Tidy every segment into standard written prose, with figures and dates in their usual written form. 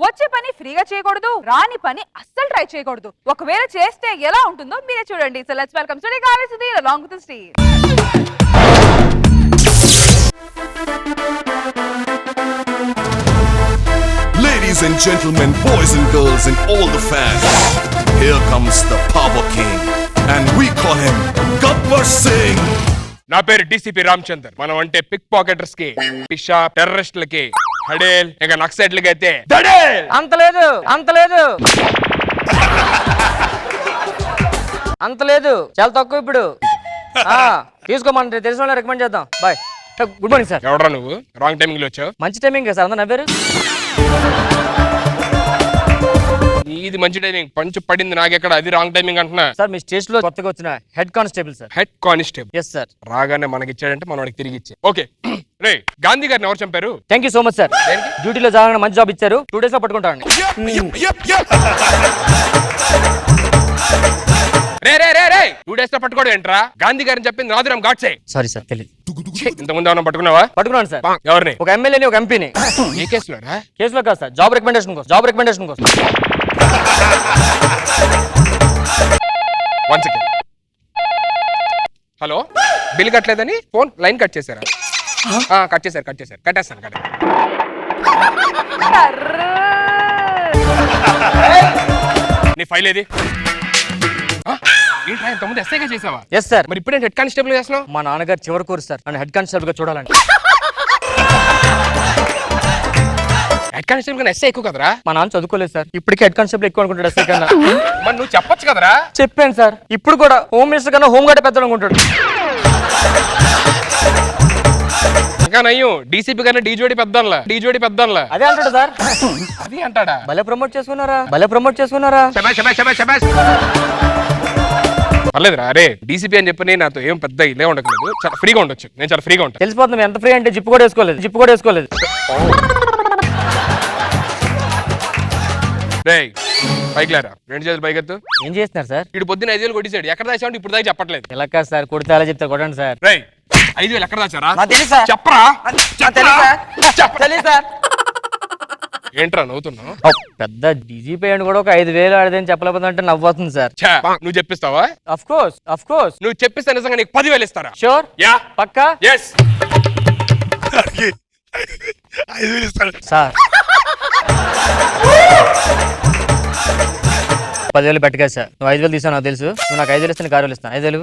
వచ్చే పని ఫ్రీగా చేయకూడదు, రాని పని అస్సలు ట్రై చేయకూడదు. ఒకవేళ చేస్తే ఎలా ఉంటుందో మీరే చూడండి. సో లెట్స్ వెల్కమ్ టుడే కావేసి along with the Steve. Ladies and gentlemen, boys and girls and all the fans, here comes the Power King and we call him Gabbar Singh. నా పేరు డిసిపి రామచందర్. మనం అంటే పిక్ పాకెటర్స్ కి, పిషా టెర్రరిస్టులకి, హడేల్ ఇంకా నక్సైట్లకి అయితే దడేల్ అంత లేదు చాలా తక్కువ ఇప్పుడు. తీసుకోమని తెలిసిన వాళ్ళని రికమెండ్ చేద్దాం. బాయ్. Good morning sir. ఎవడరా నువ్వు? రాంగ్ టైమింగ్ లో వచ్చావు. మంచి టైమింగ్ సార్, అందరూ నవ్వారు. ఇది మంచి టైమింగ్, పంచు పడింది నాకెక్కడ, అది రాంగ్ టైమింగ్ అంటున్నా. సార్ మీ స్టేషన్ లో కొత్తగా వచ్చిన head constable sir. Head constable? Yes sir. రాగానే మనకి ఇచ్చాడంటే మనం వాడికి తిరిగి ఇచ్చే. ఓకే రే, గాంధీ గారిని ఎవరు చంపారు? Thank you so much sir. డ్యూటీలో జాయిన్ మంచి జాబ్ ఇచ్చారు. 2 days లో పట్టుకుంటాను. రే రే రే రే 2 days లో పట్టుకోవడం ఏంట్రా? గాంధీ గారిని చెప్పింది నాదురామ్ గాడ్సే. సారీ సార్, తెలియదు. ఇంతకుముందు ఏమన్నా పట్టుకున్నావా? పట్టుకున్నాను సార్. ఎవరిని? ఒక ఎమ్మెల్యేని, ఒక ఎంపీని. ఏ కేసులోరా? కేసులో కాదు సార్, జాబ్ రికమెండేషన్ కోసం. One second. హలో, బిల్ కట్టలేదని ఫోన్ లైన్ కట్ చేశారా? కట్టేస్తాను. నీ ఫైల్ ఏది? ఏంట్రా ఇంతకుముందు ఎస్ఐగా చేసావా? Yes sir. మరి ఇప్పుడే హెడ్ కానిస్టేబుల్ చేస్తున్నావు? మా నాన్నగారు చివరి కోరు సార్ నన్ను హెడ్ కానిస్టేబుల్ గా చూడాలని. హెడ్ కానిస్టేబుల్ కన్నా ఎస్ఐ ఎక్కువ కదరా? మా నాన్న చదువుకోలేదు సార్, ఇప్పటికీ హెడ్ కానిస్టేబుల్ ఎక్కువ అనుకుంటాడు ఎస్ఐ కన్నా. మరి నువ్వు చెప్పొచ్చు కదరా? చెప్పాను సార్. ఇప్పుడు కూడా హోమ్ మినిస్టర్ కన్నా హోమ్ గార్డ్ పెద్ద అనుకుంటాడు. ఇంకా నయ్యం, డీసీపీ కన్నా డీజోడి పెద్దన్లా. అదే అంటాడు సార్. అది అంటాడా? భలే ప్రమోట్ చేసుకున్నారా. పర్లేదురా. అరే డీసీపీ అని చెప్పి నాతో ఏం పెద్ద ఇదే ఉండట్లేదు, చాలా ఫ్రీగా ఉండొచ్చు. నేను చాలా ఫ్రీగా ఉంటాను. తెలిసిపోతుంది ఎంత ఫ్రీ అంటే జిప్పు కూడా వేసుకోలేదు. రేయ్ పైకి లేరా, 2 చేతులు పైకెత్తు. ఏం చేస్తున్నారు సార్? ఇటు పొద్దున్న 5,000 కొట్టిసాడు. ఎక్కడ దాచావు? ఇప్పుడు దాకా చెప్పట్లేదు. ఇలా కాదు సార్, కొడితే అలా చెప్తారు. కొట్టండి సార్. రేయ్ 5,000 ఎక్కడ దాచారా? చెప్పరా. ఏంట్రా నవ్వుతున్నావు? పెద్ద డీజీపీ అని కూడా ఒక 5,000 ఆడదని చెప్పలేకపోతుంటే నవ్వుతుంది సార్. నువ్వు చెప్పిస్తావా? Of course. నువ్వు చెప్పిస్తే నిజంగా నీకు 10,000 ఇస్తారా? షూర్. యా పక్కా. ఎస్. 5,000 ఇస్తాడు సార్. 10,000 పెట్టగా సార్. నువ్వు 5,000 తీసావు నాకు తెలుసు. నువ్వు నాకు 5,000 ఇస్తే నీకు 6,000 ఇస్తాను. 5,000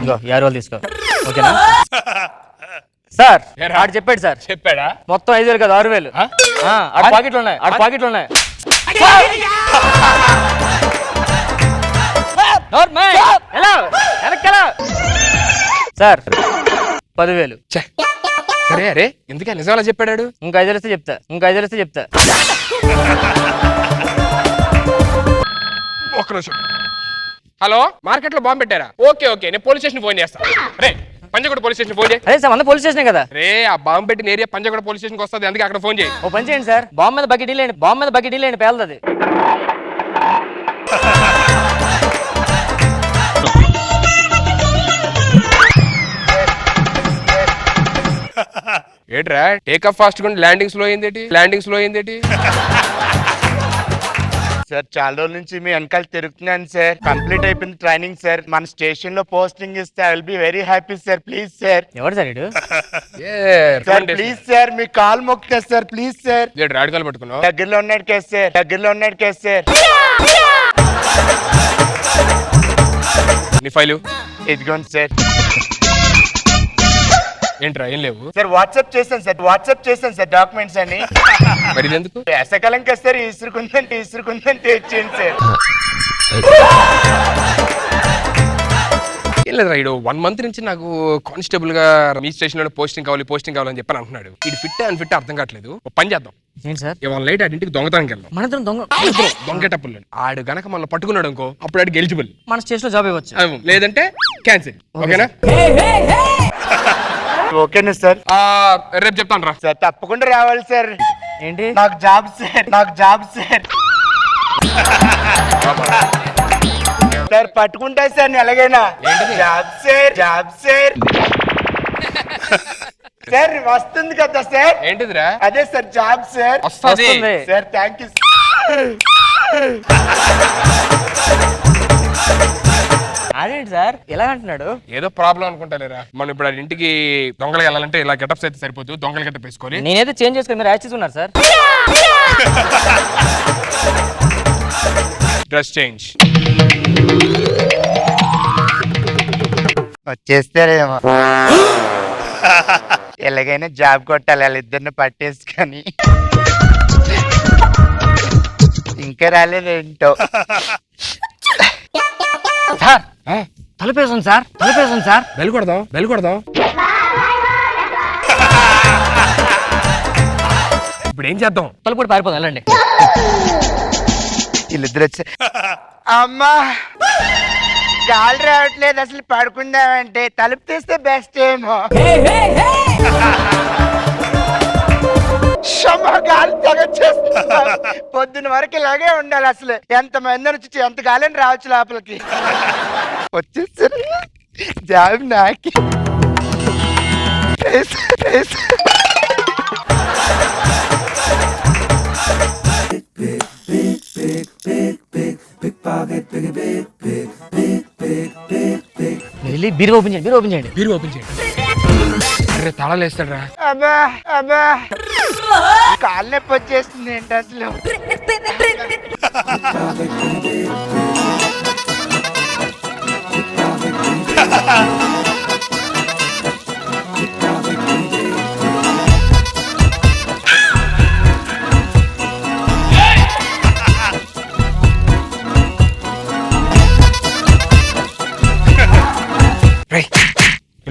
ఇంకో 50,000 తీసుకో. ఓకేనా సార్? ఆడు చెప్పాడు సార్. చెప్పాడా? మొత్తం 5,000 కాదు 6,000. ఆడ పాకెట్లు ఉన్నాయి. సార్ 10,000. సరే. అరే ఎందుకే నిజాలా చెప్పాడు? ఇంకా 5,000 ఇస్తే చెప్తా. ఒక్క నిమిషం. హలో, మార్కెట్ లో బాంబు పెట్టారా? ఓకే నేను పోలీస్ స్టేషన్ ఫోన్ చేస్తాను. రే పంజాగుట్ట పోలీస్ స్టేషన్ ఫోన్ చేయి. అదే సార్, మన పోలీస్ స్టేషన్ కదా. రే ఆ బాంబు పెట్టిన ఏరియా పంజాగుట్ట పోలీస్ స్టేషన్ వస్తుంది, అందుకే అక్కడ ఫోన్ చేయి. ఓ పని చేయండి సార్, బాంబు మీద బకెట్ ఇల్లేండి పేలది. ఏట్రా టేక్ ఆఫ్ ఫాస్ట్ గా ల్యాండింగ్ స్లో అయిందేటి? సార్ చాలా రోజుల నుంచి మీ వెనకాల తిరుగుతున్నాను సార్. కంప్లీట్ అయిపోయింది ట్రైనింగ్ సార్. మన స్టేషన్ లో పోస్టింగ్ ఇస్తే I will be very happy sir. Please sir. ఎవరు సార్ ఇడు? సార్ ప్లీజ్ సార్, మీ కాల్ మొక్తా సార్. Please sir. రాడికాలు పట్టుకున్నావు? దగ్గరలో ఉన్నాడు కేసు సార్. నీ ఫైలు ఇదిగోండి సార్. ఏంట్రా ఏం లేవు? సార్ వాట్సాప్ చేశాను సార్ డాక్యుమెంట్స్ అని. మరి ఎందుకు? వేసకాలం కదా సార్, ఇసురుకుందంటే ఇచ్చేయండి సార్. ఏం లేదురా, ఇడు 1 month నుంచి నాకు కానిస్టేబుల్ గా మీ స్టేషన్ లో పోస్టింగ్ కావాలని చెప్పని అంటున్నాడు. ఇది ఫిట్ అన్ఫిట్ అర్థం కావట్లేదు. పని చేద్దాం. ఏంటి సార్? ఇవాళ నైట్ ఆడింటికి దొంగతనానికి వెళ్దాం. మన దొంగటప్పులు ఆడు గనక మనల్ని పట్టుకున్నాడు అనుకో, అప్పుడు ఆడికి ఎలిజిబుల్. మన స్టేషన్ లో జాబ్ ఇవ్వచ్చు. లేదంటే క్యాన్సిల్. ఓకేనా? ఓకేనా సార్? రేపు చెప్తాను రా. సార్ తప్పకుండా రావాలి సార్. ఏంటి? నాకు జాబ్ సార్. సార్ పట్టుకుంటా సార్ ఎలాగైనా. Job sir. సార్ వస్తుంది కదా సార్. ఏంటిదిరా? అదే సార్ జాబ్ సార్. వస్తుంది సార్ థ్యాంక్ యూ. అదేంటి సార్ ఎలా అంటున్నాడు? ఏదో ప్రాబ్లం అనుకుంటాలేరా. మనం ఇప్పుడు ఆ ఇంటికి దొంగలు వెళ్ళాలంటే ఇలా గెటప్స్ అయితే సరిపోతుంది. దొంగల గెటప్ వేసుకొని నేనైతే చేంజ్ చేసుకుని మీరు యాక్ట్ ఉన్నారు సార్. Dress change. వచ్చేస్తారేమో. ఎలాగైనా జాబ్ కొట్టాలి వాళ్ళిద్దరిని పట్టేసుకొని. ఇంకా రాలేదేంటో. సార్ తలుపేసాను సార్, తలుపేసాను సార్. బెల్ కొడదాం, బెల్ కొడదాం. ఇప్పుడు ఏం చేద్దాం? తలుపు కూడా పారిపోదాం, వెళ్ళండి. వీళ్ళిద్దరు వచ్చా. అమ్మా గాలి రావట్లేదు, అసలు పడుకుందామంటే తలుపు తీస్తే బెస్ట్ ఏమో. గాలి తెగొచ్చేస్తున్నా. పొద్దున వరకు ఇలాగే ఉండాలి. అసలు ఎంత మంది వచ్చి ఎంత గాలిని రావచ్చు లోపలికి. వచ్చేసారు జాబ్ నాకి. వెళ్ళి బీరు ఓపెన్ చేయండి, బీరు ఓపెన్ చేయండి. బీరు ఓపెన్ చేయండి. అరే తాళాలు వేస్తాడు రా. అబ్బా అబ్బా కాలు నొప్పి వచ్చేస్తుంది ఏంటి అసలు.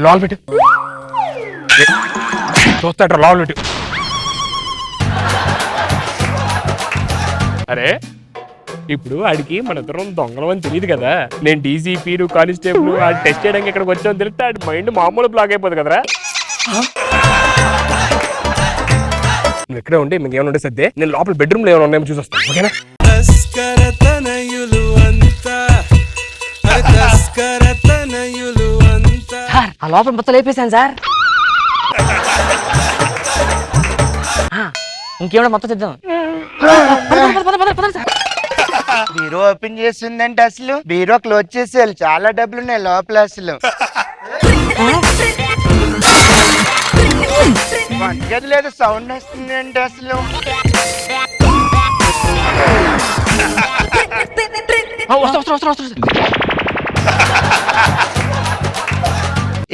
లోపల పెట్టు. చూస్తాడు లోపల పెట్టు. అరే ఇప్పుడు వాడికి మన ఇద్దరం దొంగలం అని తెలియదు కదా. నేను డీసీపీ కానిస్టేబుల్ టెస్ట్ చేయడానికి ఇక్కడికి వచ్చామని తెలిస్తే ఆడి మైండ్ మామూలు బ్లాక్ అయిపోతుంది కదరా. నువ్వు ఇక్కడే ఉంటే మీకు ఏమైనా ఉంటే సర్దే. నేను లోపల బెడ్రూమ్ లో ఏమైనా ఉన్నాయో చూసి వస్తాను. ఓకేనా? సార్ ఆ లోపల మొత్తం లేపేశాను సార్. ఇంకేమైనా మొత్తం తెద్దాం. బీరో ఓపెన్ చేస్తుందంటే అసలు బీరో క్లోజ్ చేసేయాలి. చాలా డబ్బులు ఉన్నాయి లోపల. అసలు వంటగది లేదు, సౌండ్ వస్తుంది అంటే అసలు.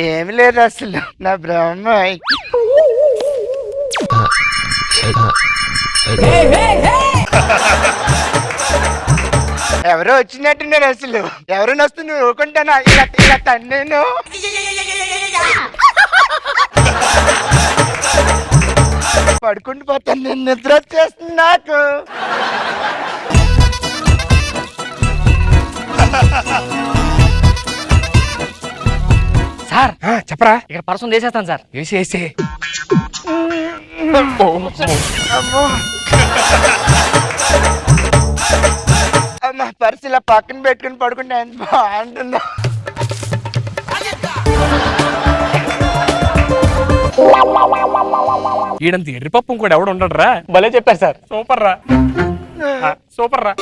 ఏమి లేదు అసలు. నా బ్రహ్మ ఎవరో వచ్చినట్టున్నారు అసలు. ఎవరైనా వస్తే నువ్వు ఊరుకుంటానా? ఇలా ఇలా తన్నేను. పడుకుంటూ పోతాను, నేను నిద్ర వచ్చేస్తుంది నాకు. సార్ చెప్పరా. ఇక్కడ పర్సం వేసేస్తాను సార్. వేసి అమ్మో అమ్మ పర్సు ఇలా పక్కన పెట్టుకుని పడుకుంటే ఎంత బాగుంటుందో. ఈడంత ఎర్రిపప్పు కూడా ఎవడు ఉండడు రా. భలే చెప్పారు సార్. సూపర్ రా, సూపర్ రా.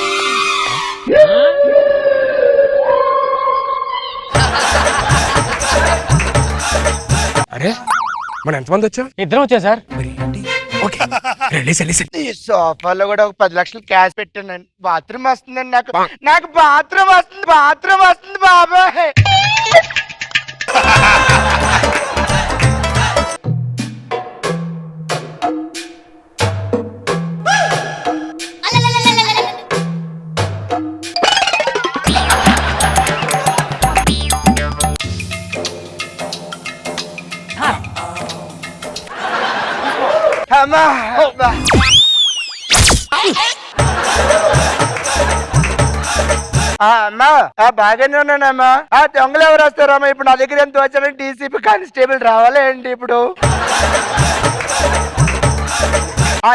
అరే మనం ఎంతమంది వచ్చాం? ఇద్దరం వచ్చాం సార్. ఈ సోఫాలో కూడా ఒక 10 లక్షలు క్యాష్ పెట్టానండి. బాత్రూమ్ వస్తుందండి నాకు. నాకు బాత్రూమ్ వస్తుంది, బాత్రూమ్ వస్తుంది బాబాయ్. అమ్మా అమ్మా బాగానే ఉన్నానమ్మా. దొంగలు ఎవరు వస్తారమ్మా? ఇప్పుడు నా దగ్గర ఎంత వచ్చారని డీసీపీ కానిస్టేబుల్ రావాలా ఏంటి ఇప్పుడు?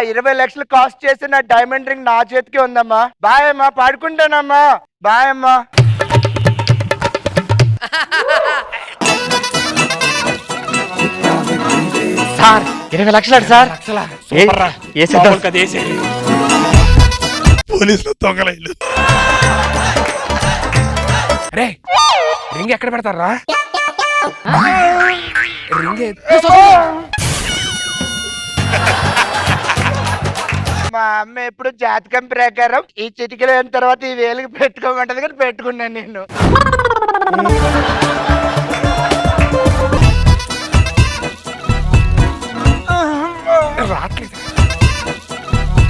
20 లక్షలు కాస్ట్ చేసి నా డైమండ్ రింగ్ నా చేతికి ఉందమ్మా. బాయ్ అమ్మా, పాడుకుంటానమ్మా. బాయ్ అమ్మా. సార్ 20 లక్షలు సార్ సూపర్ రా. వేసేద్దాం. మామూలు కదా, వేసేయ్. పోలీసులు దొంగలైలు. రే రింగ్ ఎక్కడ పెడతారా? రింగ్ మా అమ్మ ఎప్పుడు జాతకం ప్రకారం ఈ చిటికలు అయిన తర్వాత ఈ వేలికి పెట్టుకోమంటది కానీ పెట్టుకున్నాను నేను. రావట్లేదు.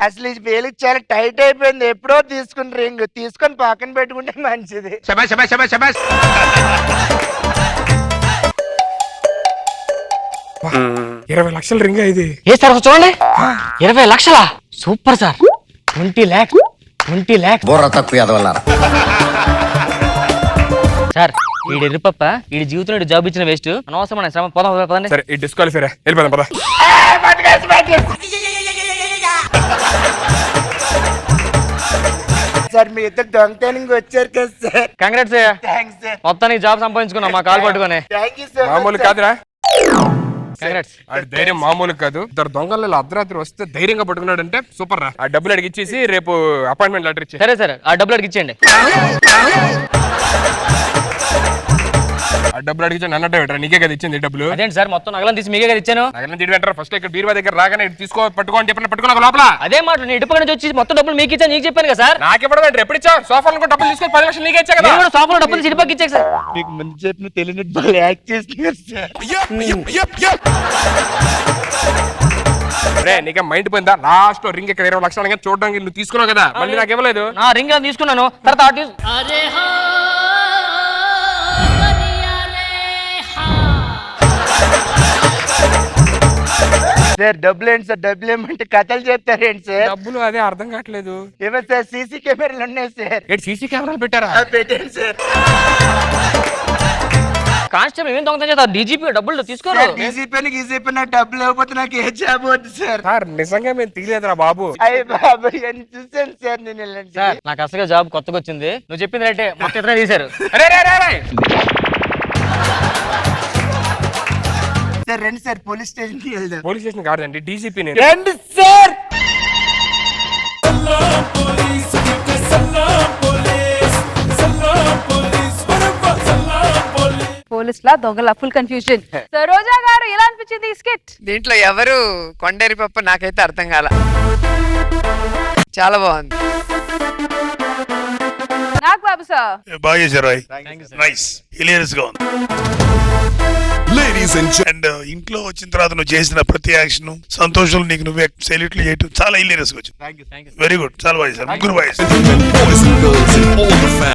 అసలు ఈ వేలికి చాలా టైట్ అయిపోయింది. ఎప్పుడో తీసుకుని రింగ్ తీసుకొని పక్కన పెట్టుకుంటే మంచిది. 20 లక్షల రింగ్ ఇది. ఏ సార్ చూడండి 20 లక్షలా సూపర్ సార్ 20 లాక్ బుర్ర తక్కువ ఎదవల్లారా. సార్ వీడి ఎర్రిపప్ప వీడి జీవితంలో జాబ్ ఇచ్చిన వేస్ట్ అనవసరమైన శ్రమ పోదాం పదండి. సరే ఈ డిస్క్వాలిఫై రా, వెళ్ళిపోదాం పద. సార్ మీ ఇద్దరు దొంగతనంగా వచ్చారు కదా సార్. Congrats thanks sir. మొత్తానికి జాబ్ సంపాదించుకున్నాం మా కాల్ పట్టుకొని. Thank you sir. మామూలు కాదురా, కంగ్రాట్స్. ఆడి ధైర్యం మామూలు కాదు. ఇద్దరు దొంగలు ఇలా అర్ధరాత్రి వస్తే ధైర్యంగా పట్టుకున్నాడంటే సూపర్ రా. ఆ డబ్బులు అడిగి ఇచ్చేసి రేపు అపాయింట్మెంట్ లెటర్ ఇచ్చే. సరే సార్ ఆ డబ్బులు అడిగి ఇచ్చేయండి. ఆ డబ్బులు అడిగి నన్నట్టే పెట్టరా, నీకే కదా ఇచ్చింది ఈ డబ్బులు. అదేంటి సార్ మొత్తం నగలను తీసి మీకే కదా ఇచ్చాను. నగలను తిడి పెట్టరా. ఫస్ట్ ఇక్కడ బీరువా దగ్గర రాగానే ఇది తీసుకో పట్టుకో అని చెప్పిన పట్టుకున్నా లోపల. అదే మాట నేను ఇటుపక్క నుంచి వచ్చి మొత్తం డబ్బులు మీకు ఇచ్చాను నీకు చెప్పాను కదా సార్. నాకెప్పుడు అంటే ఎప్పుడు ఇచ్చావు? సోఫాలు కూడా డబ్బులు తీసుకొని 10 లక్షలు నీకే ఇచ్చా కదా. నేను కూడా సోఫాలో డబ్బులు ఇటుపక్క ఇచ్చాను సార్. మీకు ముందు చెప్పిన తెలియనట్టు బాగా యాక్ట్ చేస్తున్నారు సార్. రే నీకే మైండ్ పోయిందా? లాస్ట్ రింగ్ ఇక్కడ 20 లక్షలు అనగా చూడడానికి నువ్వు తీసుకున్నావు కదా, మళ్ళీ నాకు ఇవ్వలేదు. నా రింగ్ తీసుకున్నాను తర్వాత ఆ తీసు- సార్ డబ్బులు ఏంటి సార్? డబ్బులు ఏమంటే కథలు చెప్తారేంటి సార్? డబ్బులు అదే అర్థం కావట్లేదు. ఏమో సార్ సీసీ కెమెరాలు ఉన్నాయి సార్. ఏంటి సీసీ కెమెరాలు పెట్టారా? పెట్టండి సార్. కానిస్టేబుల్ ఏం దొంగతనం చేస్తారు? డీజీపీ డబ్బులు తీసుకోరు. గీజీపీ నాకు డబ్బులు ఇవ్వకపోతే నాకు ఏ జాబ్ వద్దు సార్. సార్ నిజంగా మేము తీయలేదురా బాబు. అయ్యి బాబు ఎంత చూసాను సార్ నేను ఇలాంటి. సార్ నాకు అసలుగా జాబ్ కొత్తగా వచ్చింది. నువ్వు చెప్పింది రైటే మొత్తం ఇతనే తీశారు. అరే రే రే రే. సార్ రండి సార్ పోలీస్ స్టేషన్ కి వెళ్దాం. పోలీస్ స్టేషన్ కాదండి, డీసీపీ నేను. రండి సార్. పోలీసులా దొంగల ఫుల్ కన్ఫ్యూజన్. సరోజా గారు ఎలా అనిపించింది ఈ స్కిట్? దీంట్లో ఎవరు కొండేరి పప్ప నాకైతే అర్థం కాల. చాలా బాగుంది. నాకు బాబు సార్ బాగా చేశారు. నైస్ హిలేరియస్ గా ఉంది. Ladies and gentlemen, అండ్ ఇంట్లో వచ్చిన తర్వాత నువ్వు చేసిన ప్రతి యాక్షన్ సంతోషం నీకు నువ్వే సెల్యూట్లు చేయటం చాలా హిలేరియస్ గా వచ్చింది. వెరీ గుడ్, చాలా బాగా చేశారు. ముగ్గురు బాగా చేశారు. boys and girls and all the fans.